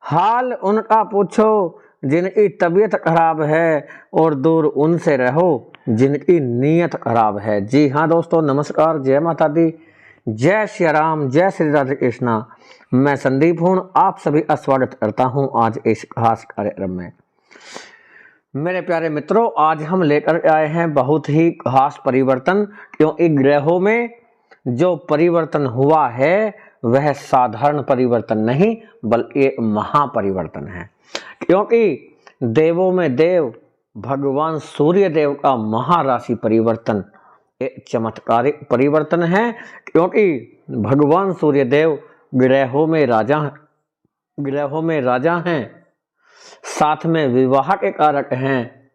हाल उनका पूछो जिनकी तबीयत खराब है और दूर उनसे रहो जिनकी नीयत खराब है। जी हाँ दोस्तों, नमस्कार, जय माता दी, जय श्री राम, जय श्री राधे कृष्णा। मैं संदीप हूँ, आप सभी का स्वागत करता हूँ आज इस खास कार्यक्रम में। मेरे प्यारे मित्रों, आज हम लेकर आए हैं बहुत ही खास परिवर्तन, क्योंकि ग्रहों में जो परिवर्तन हुआ है वह साधारण परिवर्तन नहीं बल्कि एक महापरिवर्तन है। क्योंकि देवों में देव भगवान सूर्य देव का महाराशि परिवर्तन एक चमत्कारिक परिवर्तन है। क्योंकि भगवान सूर्य देव ग्रहों में राजा हैं, साथ में विवाह के कारक हैं,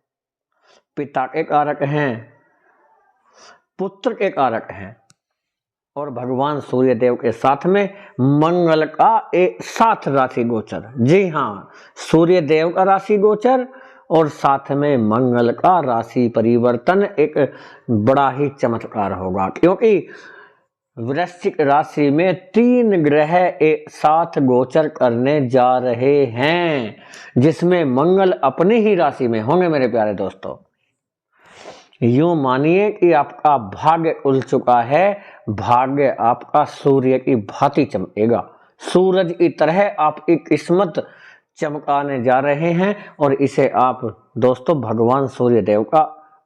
पिता के कारक हैं, पुत्र के कारक हैं, और भगवान सूर्य देव के साथ में मंगल का एक साथ राशि गोचर। जी हाँ, सूर्य देव का राशि गोचर और साथ में मंगल का राशि परिवर्तन एक बड़ा ही चमत्कार होगा। क्योंकि वृश्चिक राशि में 3 ग्रह एक साथ गोचर करने जा रहे हैं, जिसमें मंगल अपनी ही राशि में होंगे। मेरे प्यारे दोस्तों, यूं मानिए कि आपका भाग्य खुल चुका है, भाग्य आपका सूर्य की भांति चमकेगा, सूरज की तरह आपकी किस्मत चमकाने जा रहे हैं। और इसे आप दोस्तों भगवान सूर्य देव का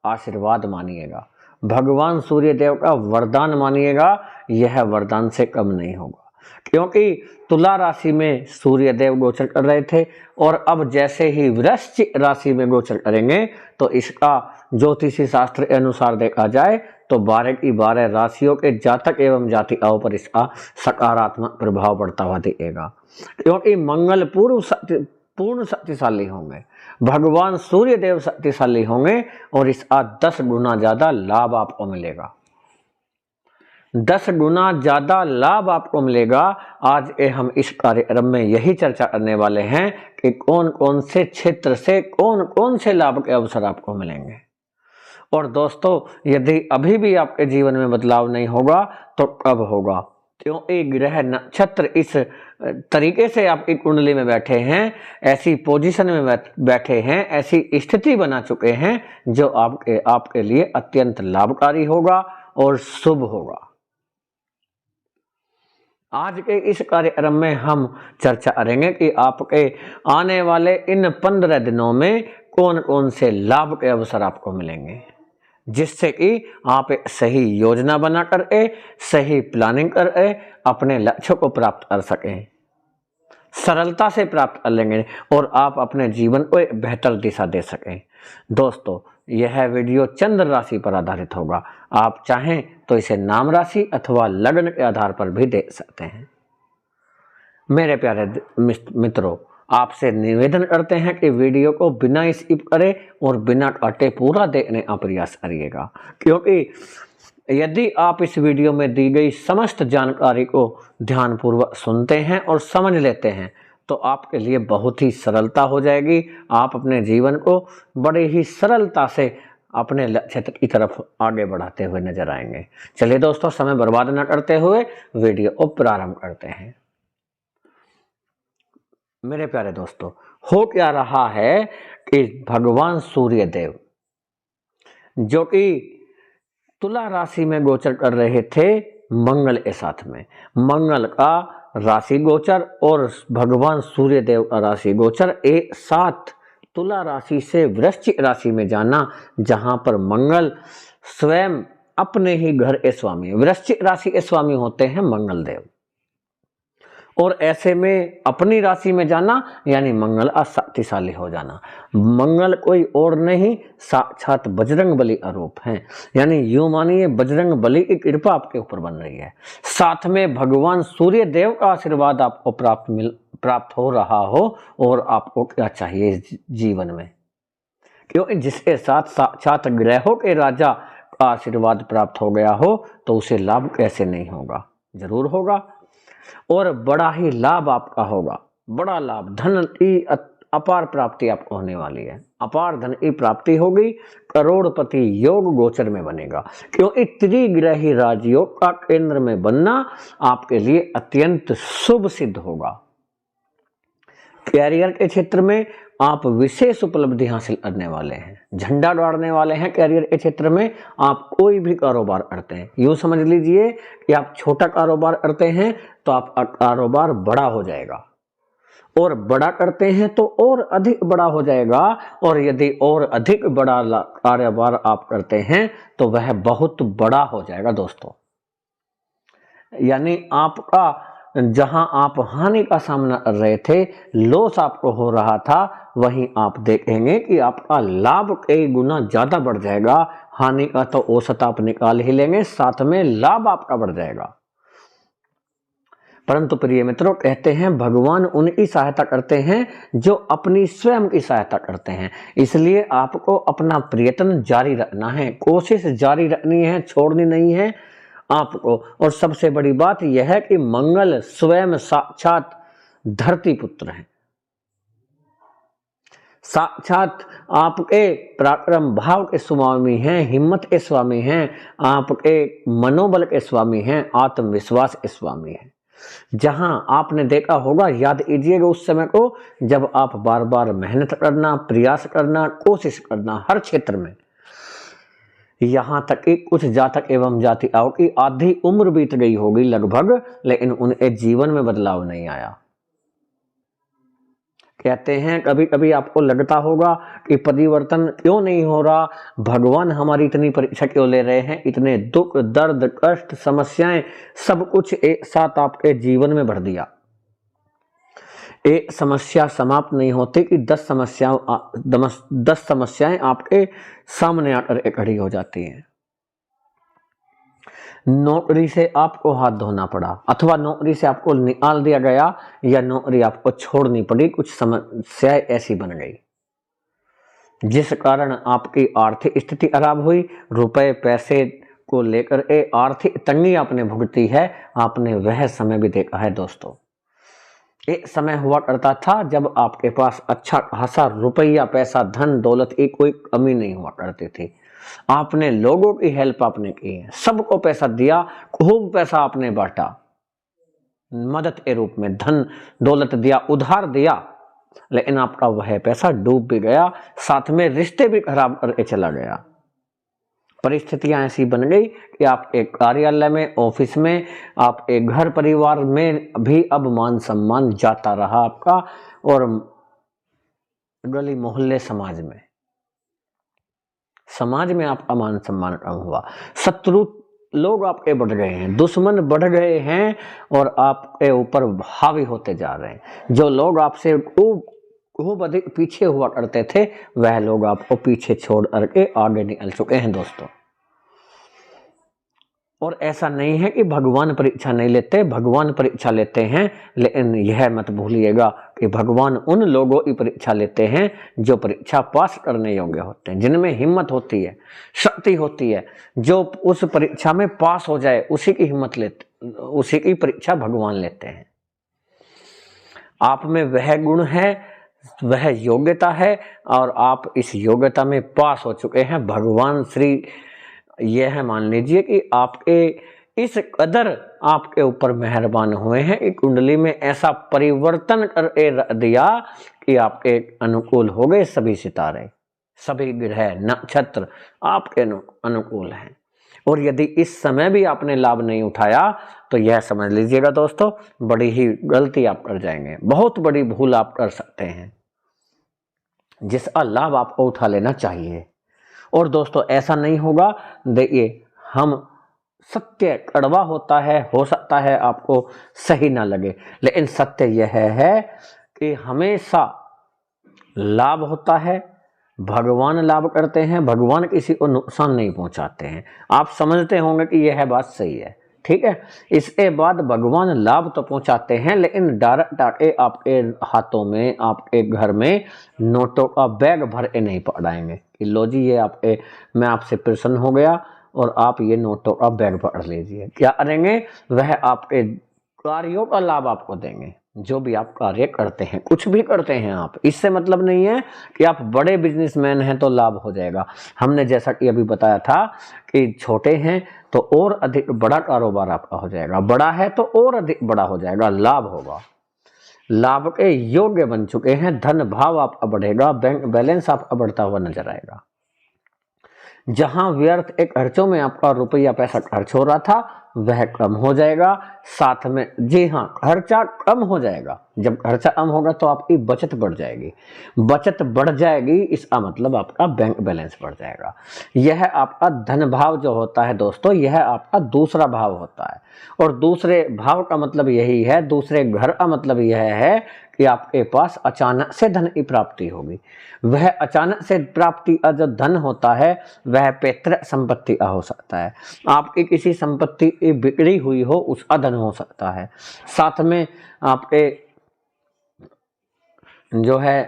आशीर्वाद मानिएगा, भगवान सूर्य देव का वरदान मानिएगा, यह वरदान से कम नहीं होगा। क्योंकि तुला राशि में सूर्य देव गोचर कर रहे थे और अब जैसे ही वृश्चिक राशि में गोचर करेंगे तो इसका ज्योतिषी शास्त्र के अनुसार देखा जाए तो 12 की 12 राशियों के जातक एवं जातिकाओं पर इसका सकारात्मक प्रभाव पड़ता हुआ दिखेगा। क्योंकि मंगल पूर्ण शक्तिशाली होंगे, भगवान सूर्य देव शक्तिशाली होंगे और इसका 10 गुना ज्यादा लाभ आपको मिलेगा, 10 गुना ज्यादा लाभ आपको मिलेगा। आज हम इस कार्यक्रम में यही चर्चा करने वाले हैं कि कौन कौन से क्षेत्र से कौन कौन से लाभ के अवसर आपको मिलेंगे। और दोस्तों, यदि अभी भी आपके जीवन में बदलाव नहीं होगा तो कब होगा? क्योंकि ग्रह नक्षत्र इस तरीके से आपकी कुंडली में बैठे हैं, ऐसी पोजीशन में बैठे हैं, ऐसी स्थिति बना चुके हैं जो आपके लिए अत्यंत लाभकारी होगा और शुभ होगा। आज के इस कार्यक्रम में हम चर्चा करेंगे कि आपके आने वाले इन 15 दिनों में कौन कौन से लाभ के अवसर आपको मिलेंगे, जिससे कि आप एक सही योजना बनाकर सही प्लानिंग कर अपने लक्ष्य को प्राप्त कर सकें, सरलता से प्राप्त कर लेंगे और आप अपने जीवन को एक बेहतर दिशा दे सकें। दोस्तों, यह वीडियो चंद्र राशि पर आधारित होगा, आप चाहें तो इसे नाम राशि अथवा लग्न के आधार पर भी देख सकते हैं। मेरे प्यारे मित्रों, आपसे निवेदन करते हैं कि वीडियो को बिना स्किप करे और बिना काटे पूरा देखने का प्रयास करिएगा। क्योंकि यदि आप इस वीडियो में दी गई समस्त जानकारी को ध्यानपूर्वक सुनते हैं और समझ लेते हैं तो आपके लिए बहुत ही सरलता हो जाएगी, आप अपने जीवन को बड़े ही सरलता से अपने लक्ष्य की तरफ आगे बढ़ाते हुए नजर आएंगे। चलिए दोस्तों, समय बर्बाद न करते हुए वीडियो को प्रारंभ करते हैं। मेरे प्यारे दोस्तों, हो क्या रहा है कि भगवान सूर्य देव जो कि तुला राशि में गोचर कर रहे थे मंगल के साथ में, मंगल का राशि गोचर और भगवान सूर्य देव का राशि गोचर एक साथ तुला राशि से वृश्चिक राशि में जाना, जहां पर मंगल स्वयं अपने ही घर के स्वामी, वृश्चिक राशि के स्वामी होते हैं मंगल देव, और ऐसे में अपनी राशि में जाना यानी मंगल शक्तिशाली हो जाना। मंगल कोई और नहीं, साक्षात बजरंग बली का रूप है, यानी यूं मानिए बजरंग बली की कृपा आपके ऊपर बन रही है, साथ में भगवान सूर्य देव का आशीर्वाद आपको प्राप्त हो रहा हो। और आपको क्या चाहिए जीवन में? क्योंकि जिसके साथ साक्षात ग्रहों के राजा का आशीर्वाद प्राप्त हो गया हो तो उसे लाभ कैसे नहीं होगा? जरूर होगा, और बड़ा ही लाभ आपका होगा, बड़ा लाभ, धन की अपार प्राप्ति आपको होने वाली है, अपार धन की प्राप्ति होगी, करोड़पति योग गोचर में बनेगा। क्योंकि त्रिग्रही राजयोग का केंद्र में बनना आपके लिए अत्यंत शुभ सिद्ध होगा। कैरियर के क्षेत्र में आप विशेष उपलब्धि हासिल करने वाले हैं, झंडा गाड़ने वाले हैं। कैरियर के क्षेत्र में आप कोई भी कारोबार करते हैं, यूँ समझ लीजिए कि आप छोटा कारोबार करते हैं तो आपका कारोबार बड़ा हो जाएगा, और बड़ा करते हैं तो और अधिक बड़ा हो जाएगा, और यदि और अधिक बड़ा कारोबार आप करते हैं तो वह बहुत बड़ा हो जाएगा दोस्तों। यानी आपका जहां आप हानि का सामना कर रहे थे, लॉस आपको हो रहा था, वहीं आप देखेंगे कि आपका लाभ कई गुना ज्यादा बढ़ जाएगा। हानि का तो औसत आप निकाल ही लेंगे, साथ में लाभ आपका बढ़ जाएगा। परंतु प्रिय मित्रों, कहते हैं भगवान उनकी सहायता करते हैं जो अपनी स्वयं की सहायता करते हैं। इसलिए आपको अपना प्रयत्न जारी रखना है, कोशिश जारी रखनी है, छोड़नी नहीं है आपको। और सबसे बड़ी बात यह है कि मंगल स्वयं साक्षात धरती पुत्र है, साक्षात आपके पराक्रम भाव के स्वामी हैं, हिम्मत के स्वामी हैं, आपके मनोबल के स्वामी हैं, आत्मविश्वास के स्वामी हैं। जहां आपने देखा होगा, याद कीजिएगा उस समय को जब आप बार बार मेहनत करना, प्रयास करना, कोशिश करना हर क्षेत्र में, यहां तक कि कुछ जातक एवं जातिकाओं की आधी उम्र बीत गई होगी लगभग, लेकिन उनके जीवन में बदलाव नहीं आया। कहते हैं कभी कभी आपको लगता होगा कि परिवर्तन क्यों नहीं हो रहा, भगवान हमारी इतनी परीक्षा क्यों ले रहे हैं, इतने दुख, दर्द, कष्ट, समस्याएं सब कुछ एक साथ आपके जीवन में भर दिया। एक समस्या समाप्त नहीं होती कि 10 समस्याएं आपके सामने आकर खड़ी हो जाती हैं। नौकरी से आपको हाथ धोना पड़ा, अथवा नौकरी से आपको निकाल दिया गया, या नौकरी आपको छोड़नी पड़ी, कुछ समस्याएं ऐसी बन गई जिस कारण आपकी आर्थिक स्थिति खराब हुई, रुपए पैसे को लेकर आर्थिक तंगी आपने भुगती है। आपने वह समय भी देखा है दोस्तों। एक समय हुआ करता था जब आपके पास अच्छा खासा रुपया, पैसा, धन दौलत की कोई कमी नहीं हुआ करती थी। आपने लोगों की हेल्प आपने की है, सबको पैसा दिया, खूब पैसा आपने बांटा, मदद के रूप में धन दौलत दिया, उधार दिया, लेकिन आपका वह पैसा डूब भी गया, साथ में रिश्ते भी खराब करके चला गया। परिस्थितियां ऐसी बन गई कि आप एक कार्यालय में, ऑफिस में, आप एक घर परिवार में भी अब मान सम्मान जाता रहा आपका, और गली मोहल्ले समाज में आपका मान सम्मान कम हुआ। शत्रु लोग आपके बढ़ गए हैं, दुश्मन बढ़ गए हैं, और आपके ऊपर हावी होते जा रहे हैं। जो लोग आपसे खूब अधिक पीछे हुआ करते थे, वह लोग आपको पीछे छोड़ करके आगे निकल चुके हैं दोस्तों। और ऐसा नहीं है कि भगवान परीक्षा नहीं लेते, भगवान परीक्षा लेते हैं, लेकिन यह मत भूलिएगा कि भगवान उन लोगों की परीक्षा लेते हैं जो परीक्षा पास करने योग्य होते हैं, जिनमें हिम्मत होती है, शक्ति होती है। जो उस परीक्षा में पास हो जाए, उसी की हिम्मत लेते, उसी की परीक्षा भगवान लेते हैं। आप में वह गुण है, वह योग्यता है, और आप इस योग्यता में पास हो चुके हैं। भगवान श्री यह मान लीजिए कि आपके इस कदर आपके ऊपर मेहरबान हुए हैं कि कुंडली में ऐसा परिवर्तन कर रख दिया कि आपके अनुकूल हो गए सभी सितारे, सभी ग्रह, नक्षत्र आपके अनुकूल हैं। और यदि इस समय भी आपने लाभ नहीं उठाया तो यह समझ लीजिएगा दोस्तों, बड़ी ही गलती आप कर जाएंगे, बहुत बड़ी भूल आप कर सकते हैं, जिसका लाभ आपको उठा लेना चाहिए। और दोस्तों ऐसा नहीं होगा, देखिए हम सत्य कड़वा होता है, हो सकता है आपको सही ना लगे, लेकिन सत्य यह है कि हमेशा लाभ होता है, भगवान लाभ करते हैं, भगवान किसी को नुकसान नहीं पहुंचाते हैं। आप समझते होंगे कि यह बात सही है, ठीक है। इसके बाद भगवान लाभ तो पहुंचाते हैं, लेकिन डायरेक्ट आके आपके हाथों में, आपके घर में नोटों का बैग भर के नहीं पकड़ाएंगे कि लो जी ये आपके, मैं आपसे प्रसन्न हो गया और आप ये नोटों का बैग पकड़ लीजिए। क्या करेंगे, वह आपके कार्यों का लाभ आपको देंगे। जो भी आप कार्य करते हैं, कुछ भी करते हैं आप, इससे मतलब नहीं है कि आप बड़े बिजनेसमैन हैं तो लाभ हो जाएगा। हमने जैसा कि अभी बताया था कि छोटे हैं तो और अधिक बड़ा कारोबार आपका हो जाएगा, बड़ा है तो और अधिक बड़ा हो जाएगा, लाभ होगा। लाभ के योग्य बन चुके हैं, धन भाव आपका बढ़ेगा, बैंक बैलेंस आपका बढ़ता हुआ नजर आएगा। जहां व्यर्थ एक खर्चों में आपका रुपया पैसा खर्च हो रहा था वह कम हो जाएगा। साथ में जी हाँ, खर्चा कम हो जाएगा। जब खर्चा कम होगा तो आपकी बचत बढ़ जाएगी, बचत बढ़ जाएगी इसका मतलब आपका बैंक बैलेंस बढ़ जाएगा। यह आपका धन भाव जो होता है दोस्तों, यह आपका दूसरा भाव होता है। और दूसरे भाव का मतलब यही है, दूसरे घर का मतलब यह है कि आपके पास अचानक से धन की प्राप्ति होगी। वह अचानक से प्राप्ति का जो धन होता है वह पैतृक संपत्ति का हो सकता है, आपकी किसी संपत्ति की बिक्री हुई हो उसका धन हो सकता है। साथ में आपके जो है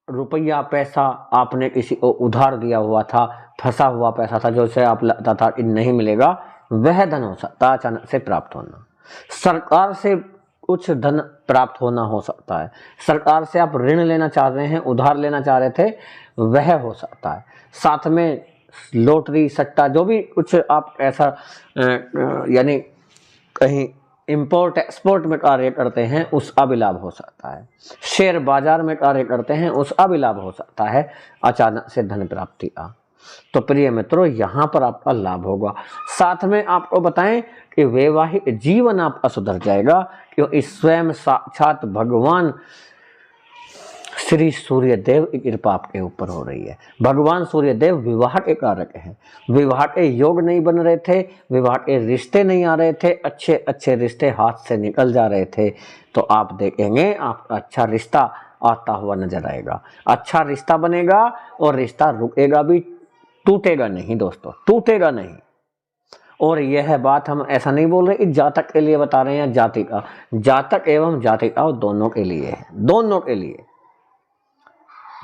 रुपया पैसा आपने किसी को उधार दिया हुआ था, फंसा हुआ पैसा था जो से आप लगता था कि नहीं मिलेगा, वह धन हो सकता है अचानक से प्राप्त होना। सरकार से कुछ धन प्राप्त होना हो सकता है, सरकार से आप ऋण लेना चाह रहे हैं, उधार लेना चाह रहे थे, वह हो सकता है। साथ में लॉटरी सट्टा जो भी कुछ आप ऐसा यानी कहीं इंपोर्ट एक्सपोर्ट में कार्य करते हैं उसका भी लाभ हो सकता है। शेयर बाजार में कार्य करते हैं उसका भी लाभ हो सकता है अचानक से धन प्राप्ति का। तो प्रिय मित्रों, यहाँ पर आपका लाभ होगा। साथ में आपको बताएं कि वैवाहिक जीवन आपका सुधर जाएगा, क्योंकि स्वयं साक्षात भगवान श्री सूर्य देव की कृपा आपके ऊपर हो रही है। भगवान सूर्य देव विवाह के कारक हैं, विवाह के योग नहीं बन रहे थे, विवाह के रिश्ते नहीं आ रहे थे, अच्छे अच्छे रिश्ते हाथ से निकल जा रहे थे, तो आप देखेंगे आपका अच्छा रिश्ता आता हुआ नजर आएगा। अच्छा रिश्ता बनेगा और रिश्ता रुकेगा भी, टूटेगा नहीं दोस्तों, टूटेगा नहीं। और यह बात हम ऐसा नहीं बोल रहे कि जातक के लिए बता रहे हैं, जाति का, जातक एवं जाति का दोनों के लिए है, दोनों के लिए।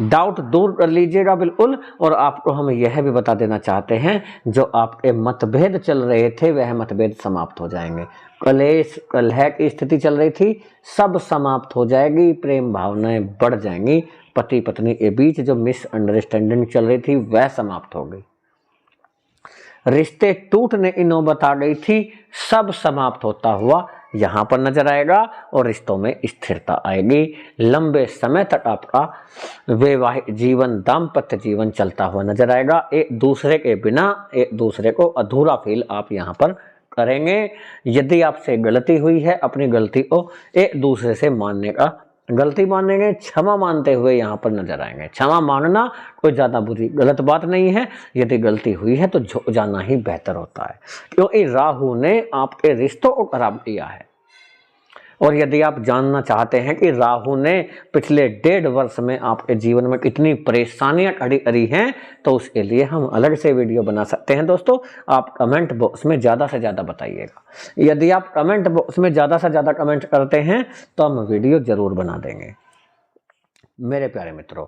डाउट दूर कर लीजिएगा बिल्कुल। और आपको हम यह भी बता देना चाहते हैं, जो आपके मतभेद चल रहे थे वह मतभेद समाप्त हो जाएंगे। कलेश कलह की स्थिति चल रही थी, सब समाप्त हो जाएगी, प्रेम भावनाएं बढ़ जाएंगी, पति पत्नी के बीच जो मिसअंडरस्टैंडिंग चल रही थी वह समाप्त हो गई, रिश्ते टूटने की नौबत आ गई थी, सब समाप्त होता हुआ यहाँ पर नजर आएगा और रिश्तों में स्थिरता आएगी। लंबे समय तक आपका वैवाहिक जीवन, दाम्पत्य जीवन चलता हुआ नजर आएगा। एक दूसरे के बिना एक दूसरे को अधूरा फील आप यहाँ पर करेंगे। यदि आपसे गलती हुई है, अपनी गलती को एक दूसरे से मानने का, गलती मानेंगे, क्षमा मानते हुए यहाँ पर नजर आएंगे। क्षमा मानना कोई ज्यादा बुरी गलत बात नहीं है, यदि गलती हुई है तो झुक जाना ही बेहतर होता है, क्योंकि राहु ने आपके रिश्तों को खराब किया है। और यदि आप जानना चाहते हैं कि राहु ने पिछले 1.5 वर्ष में आपके जीवन में कितनी परेशानियां खड़ी करी हैं, तो उसके लिए हम अलग से वीडियो बना सकते हैं दोस्तों। आप कमेंट बॉक्स में ज़्यादा से ज़्यादा बताइएगा। यदि आप कमेंट बॉक्स में ज़्यादा से ज़्यादा कमेंट करते हैं तो हम वीडियो ज़रूर बना देंगे। मेरे प्यारे मित्रों,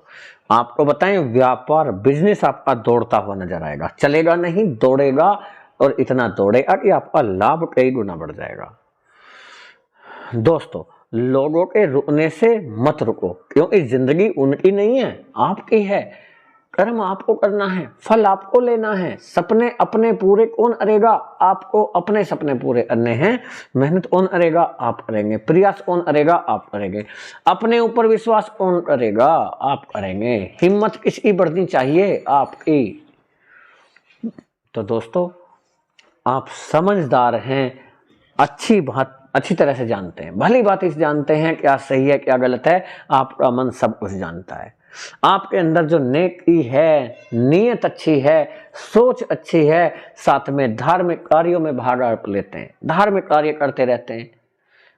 आपको बताएं, व्यापार बिजनेस आपका दौड़ता हुआ नजर आएगा, चलेगा नहीं, दौड़ेगा, और इतना दौड़ेगा कि आपका लाभ कई गुना बढ़ जाएगा। दोस्तों, लोगों के रुकने से मत रुको, क्योंकि जिंदगी उनकी नहीं है, आपकी है। कर्म आपको करना है, फल आपको लेना है। सपने अपने पूरे कौन करेगा? आपको अपने सपने पूरे करने हैं। मेहनत कौन करेगा? आप करेंगे। प्रयास कौन करेगा? आप करेंगे। अपने ऊपर विश्वास कौन करेगा? आप करेंगे। हिम्मत किसकी बढ़नी चाहिए? आपकी। तो दोस्तों, आप समझदार हैं, अच्छी बात अच्छी तरह से जानते हैं, भली बात इस जानते हैं क्या सही है क्या गलत है। आपका मन सब कुछ जानता है। आपके अंदर जो नेकी है, नीयत अच्छी है, सोच अच्छी है, साथ में धार्मिक कार्यों में भाग लेते हैं, धार्मिक कार्य करते रहते हैं।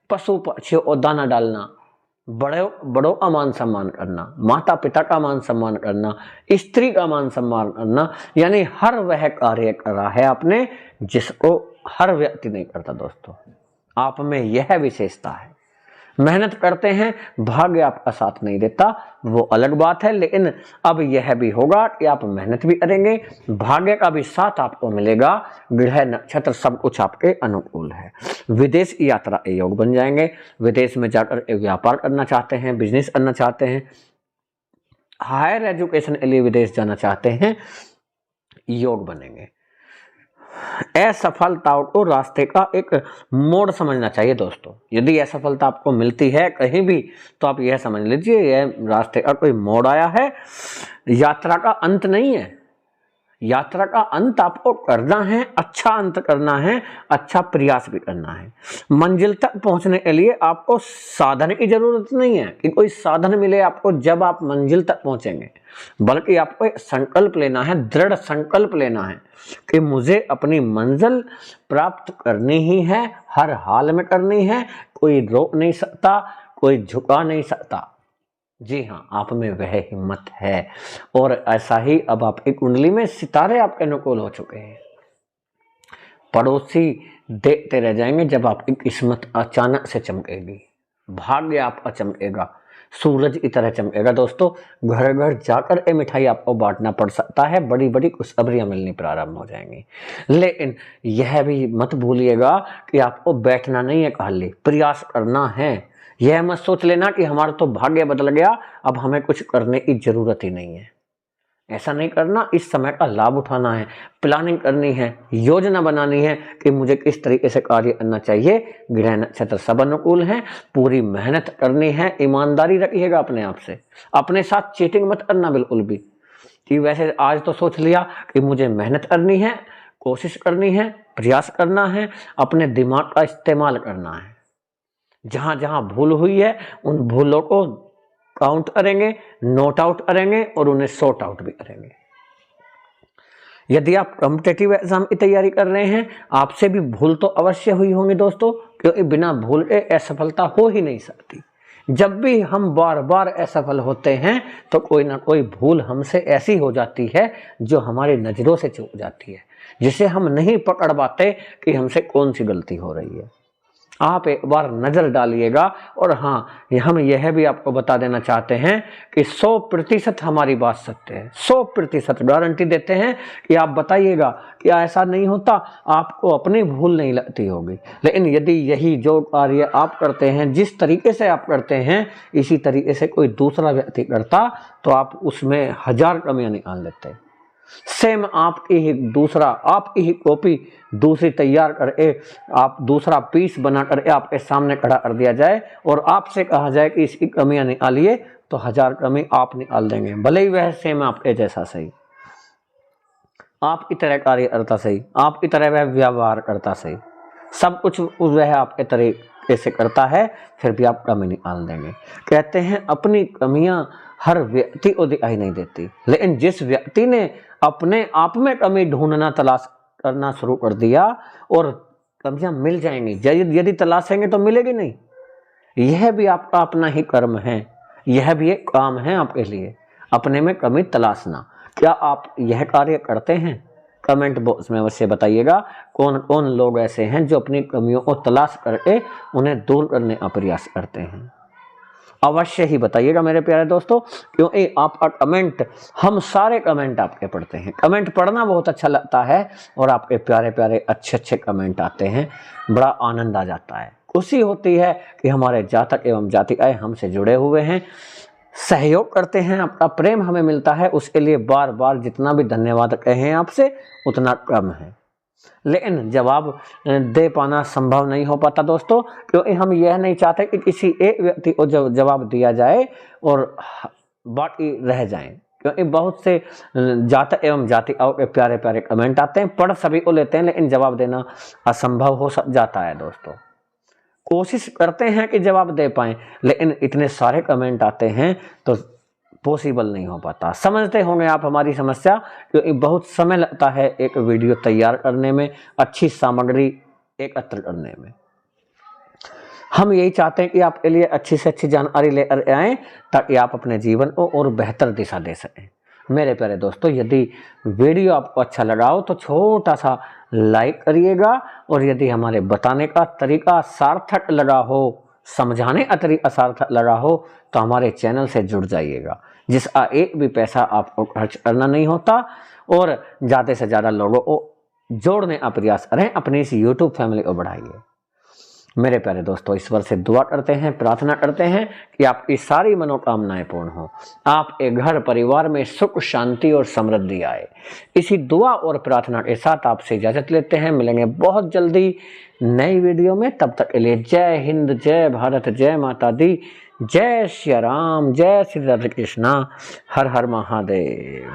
पशु पक्षियों को दाना डालना, बड़ों का मान सम्मान करना, माता पिता का मान सम्मान करना, स्त्री का मान सम्मान करना, यानी हर वह कार्य करा है आपने जिसको हर व्यक्ति नहीं करता। दोस्तों, आप में यह विशेषता है। मेहनत करते हैं, भाग्य आपका साथ नहीं देता, वो अलग बात है, लेकिन अब यह भी होगा कि आप मेहनत भी करेंगे, भाग्य का भी साथ आपको मिलेगा। ग्रह नक्षत्र सब कुछ आपके अनुकूल है। विदेश की यात्रा के योग बन जाएंगे। विदेश में जाकर व्यापार करना चाहते हैं, बिजनेस करना चाहते हैं, हायर एजुकेशन के लिए विदेश जाना चाहते हैं, योग बनेंगे। असफलताओं को रास्ते का एक मोड़ समझना चाहिए दोस्तों। यदि असफलता आपको मिलती है कहीं भी तो आप यह समझ लीजिए यह रास्ते का कोई मोड़ आया है, यात्रा का अंत नहीं है। यात्रा का अंत आपको करना है, अच्छा अंत करना है, अच्छा प्रयास भी करना है। मंजिल तक पहुंचने के लिए आपको साधन की जरूरत नहीं है कि कोई साधन मिले आपको जब आप मंजिल तक पहुंचेंगे, बल्कि आपको एक संकल्प लेना है, दृढ़ संकल्प लेना है कि मुझे अपनी मंजिल प्राप्त करनी ही है, हर हाल में करनी है। कोई रोक नहीं सकता, कोई झुका नहीं सकता। जी हाँ, आप में वह हिम्मत है। और ऐसा ही अब आपकी कुंडली में सितारे आपके अनुकूल हो चुके हैं। पड़ोसी देखते रह जाएंगे जब आपकी किस्मत अचानक से चमकेगी, भाग्य आपका चमकेगा, सूरज की तरह चमकेगा। दोस्तों, घर घर जाकर ये मिठाई आपको बांटना पड़ सकता है, बड़ी बड़ी खुशखबरियां मिलनी प्रारंभ हो जाएंगी। लेकिन यह भी मत भूलिएगा कि आपको बैठना नहीं है, खाली प्रयास करना है। यह मत सोच लेना कि हमारा तो भाग्य बदल गया, अब हमें कुछ करने की जरूरत ही नहीं है। ऐसा नहीं करना, इस समय का लाभ उठाना है, प्लानिंग करनी है, योजना बनानी है कि मुझे किस तरीके से कार्य करना चाहिए। ग्रह नक्षत्र सब अनुकूल हैं, पूरी मेहनत करनी है, ईमानदारी रखिएगा अपने आप से, अपने साथ चीटिंग मत करना बिल्कुल भी कि वैसे आज तो सोच लिया कि मुझे मेहनत करनी है, कोशिश करनी है, प्रयास करना है, अपने दिमाग का इस्तेमाल करना है। जहां जहां भूल हुई है उन भूलों को काउंट करेंगे, नोट आउट करेंगे और उन्हें सॉर्ट आउट भी करेंगे। यदि आप कॉम्पिटिटिव एग्जाम की तैयारी कर रहे हैं, आपसे भी भूल तो अवश्य हुई होंगी दोस्तों, क्योंकि बिना भूल के असफलता हो ही नहीं सकती। जब भी हम बार बार असफल होते हैं तो कोई ना कोई भूल हमसे ऐसी हो जाती है जो हमारी नजरों से चूक जाती है, जिसे हम नहीं पकड़ पाते कि हमसे कौन सी गलती हो रही है। आप एक बार नजर डालिएगा। और हाँ, हम यह भी आपको बता देना चाहते हैं कि 100% हमारी बात सत्य है, 100% गारंटी देते हैं कि आप बताइएगा कि ऐसा नहीं होता, आपको अपनी भूल नहीं लगती होगी। लेकिन यदि यही जो कार्य आप करते हैं, जिस तरीके से आप करते हैं, इसी तरीके से कोई दूसरा व्यक्ति करता तो आप उसमें 1000 कमियां निकाल लेते। सेम आपकी ही कॉपी दूसरी तैयार करके आप दूसरा पीस बना करके आपके सामने खड़ा कर दिया जाए और आपसे कहा जाए कि इसकी कमियां निकालिए, तो 1000 कमी आप निकाल देंगे, भले ही वह सेम आपके जैसा सही, आपकी तरह कार्य करता सही, आपकी तरह वह व्यवहार करता सही, सब कुछ वह आपके तरीके से करता है, फिर भी आप कमी निकाल देंगे। कहते हैं अपनी कमियां हर व्यक्ति को दिखाई नहीं देती, लेकिन जिस व्यक्ति ने अपने आप में कमी ढूंढना तलाश करना शुरू कर दिया और कमियां मिल जाएंगी। यदि तलाशेंगे तो मिलेगी नहीं। यह भी आपका अपना ही कर्म है, यह भी एक काम है आपके लिए, अपने में कमी तलाशना। क्या आप यह कार्य करते हैं? कमेंट बॉक्स में अवश्य बताइएगा कौन कौन लोग ऐसे हैं जो अपनी कमियों को तलाश करके उन्हें दूर करने का प्रयास करते हैं। अवश्य ही बताइएगा मेरे प्यारे दोस्तों, क्योंकि आपका कमेंट, हम सारे कमेंट आपके पढ़ते हैं, कमेंट पढ़ना बहुत अच्छा लगता है और आपके प्यारे प्यारे अच्छे अच्छे कमेंट आते हैं, बड़ा आनंद आ जाता है, खुशी होती है कि हमारे जातक एवं जातिकाएं हमसे जुड़े हुए हैं, सहयोग करते हैं, आपका प्रेम हमें मिलता है, उसके लिए बार बार जितना भी धन्यवाद कहें आपसे उतना कम है। लेकिन जवाब दे पाना संभव नहीं हो पाता दोस्तों, क्योंकि हम यह नहीं चाहते कि किसी एक व्यक्ति को जवाब दिया जाए और बाकी रह जाएं, क्योंकि बहुत से जात एवं जातियों के प्यारे प्यारे कमेंट आते हैं, पढ़ सभी को लेते हैं, लेकिन जवाब देना असंभव हो जाता है दोस्तों। कोशिश करते हैं कि जवाब दे पाएं, लेकिन इतने सारे कमेंट आते हैं तो पॉसिबल नहीं हो पाता। समझते होंगे आप हमारी समस्या, क्योंकि बहुत समय लगता है एक वीडियो तैयार करने में, अच्छी सामग्री एकत्र करने में। हम यही चाहते हैं कि आपके लिए अच्छी से अच्छी जानकारी लेकर आएं ताकि आप अपने जीवन को और बेहतर दिशा दे सकें। मेरे प्यारे दोस्तों, यदि वीडियो आपको अच्छा लगा हो तो छोटा सा लाइक करिएगा, और यदि हमारे बताने का तरीका सार्थक लगा हो, समझाने का तरीका सार्थक लगा हो, तो हमारे चैनल से जुड़ जाइएगा, जिसका एक भी पैसा आपको खर्च करना नहीं होता, और ज़्यादा से ज़्यादा लोगों को जोड़ने का प्रयास करें, अपनी इस YouTube फैमिली को बढ़ाइए। मेरे प्यारे दोस्तों, ईश्वर से दुआ करते हैं, प्रार्थना करते हैं कि आपकी सारी मनोकामनाएं पूर्ण हो, आपके घर परिवार में सुख शांति और समृद्धि आए। इसी दुआ और प्रार्थना के साथ आपसे इजाजत लेते हैं। मिलेंगे बहुत जल्दी नई वीडियो में। तब तक के लिए जय हिंद, जय भारत, जय माता दी, जय श्री राम, जय श्री राधे कृष्णा, हर हर महादेव।